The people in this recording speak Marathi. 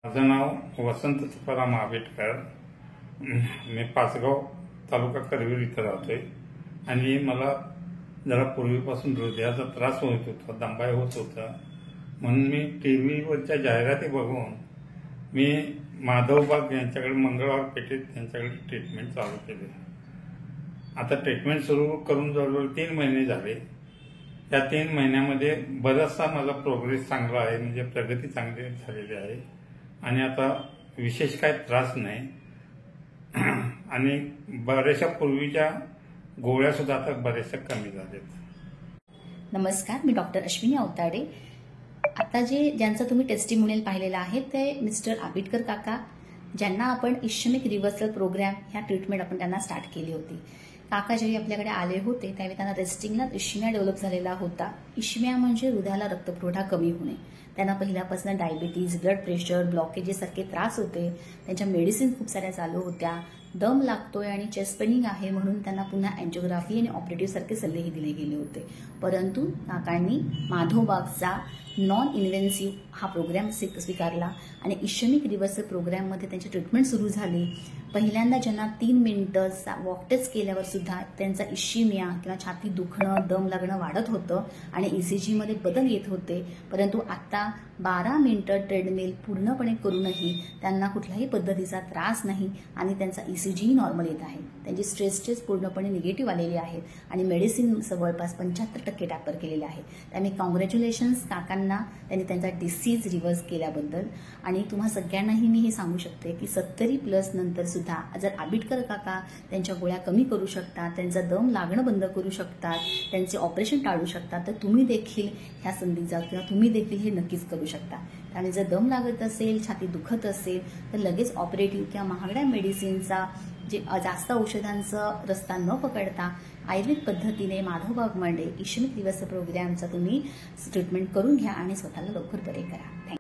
माझं नाव वसंत तुकाराम आंबेडकर. मी पाचगाव तालुका करवीर इथं राहतोय आणि मला जरा पूर्वीपासून हृदयाचा त्रास होत होता, दंबाई होत होता. म्हणून मी टीव्हीवरच्या जाहिराती बघून मी माधवबाग यांच्याकडे मंगळवार पेठेत त्यांच्याकडे ट्रीटमेंट चालू केली. आता ट्रीटमेंट सुरू करून जवळजवळ 3 महिने झाले. त्या 3 महिन्यामध्ये बराचसा माझा प्रोग्रेस चांगला आहे, म्हणजे प्रगती चांगली झालेली आहे आणि आता विशेष काय त्रास नाही आणि बऱ्याचशा पूर्वीच्या गोळ्या सुद्धा आता बऱ्याचशा कमी झाल्यात. नमस्कार, मी डॉक्टर अश्विनी अवताडे. आता ज्यांचं तुम्ही टेस्टिमोनियल पाहिलेलं आहे ते मिस्टर आंबेडकर काका, ज्यांना आपण इश्यमिक रिव्हर्सल प्रोग्राम ह्या ट्रीटमेंट आपण त्यांना स्टार्ट केली होती. काका जेव्हा आपल्याकडे आले होते त्यावेळी त्यांना रेस्टिंगला इश्मिया डेव्हलप झालेला होता. इश्मिया म्हणजे हृदयाला रक्तपुरवठा कमी होणे. त्यांना पहिल्यापासून डायबिटीज, ब्लड प्रेशर, ब्लॉकेजेस सारखे त्रास होते. त्यांच्या मेडिसिन खूप साऱ्या चालू होत्या. दम लागतोय आणि चेस्ट पेनिंग आहे म्हणून त्यांना पुन्हा अँजिओग्राफी आणि ऑपरेटिव्ह सारखे सल्लेही दिले गेले होते. परंतु काकांनी माधवबागचा नॉन इन्व्हेन्सिव्ह हा प्रोग्राम स्वीकारला आणि इश्यमिक रिव्हर्सल प्रोग्राममध्ये त्यांची ट्रीटमेंट सुरू झाली. पहिल्यांदा ज्यांना 3 मिनिटं वॉक टेस्ट केल्यावर सुद्धा त्यांचा इश्यमिया किंवा छाती दुखणं, दम लागणं वाढत होतं आणि ईसीजीमध्ये बदल येत होते. परंतु आता 12 मिनिटं ट्रेडमिल पूर्णपणे करूनही त्यांना कुठल्याही पद्धतीचा त्रास नाही आणि त्यांचा ईसीजी नॉर्मल येत आहे. त्यांची स्ट्रेस टेस्ट पूर्णपणे निगेटिव्ह आलेली आहेत आणि मेडिसिन जवळपास 75% टॅपर केलेले आहे. त्यामुळे कॉंग्रॅच्युलेशन्स काकांना, त्यांनी त्यांचा डिसीज रिव्हर्स केल्याबद्दल. आणि तुम्हा सगळ्यांनाही मी हे सांगू शकते की 70+ नंतर सुद्धा जर आंबेडकर काका त्यांच्या गोळ्या कमी करू शकतात, त्यांचा दम लागणं बंद करू शकतात, त्यांचे ऑपरेशन टाळू शकतात, तर तुम्ही देखील ह्या संधीचा किंवा तुम्ही देखील हे नक्कीच करू शकता. आणि जर दम लागत असेल, छाती दुखत असेल तर लगेच ऑपरेटिव्ह किंवा महागड्या मेडिसिनचा जास्त औषधांचा रस्ता न पकडता आयुर्वेद पद्धतीने माधवबागमध्ये इश्यमिक रिव्हर्सल प्रोग्रामचा तुम्ही ट्रीटमेंट करून घ्या आणि स्वतःला लवकर बरे करा.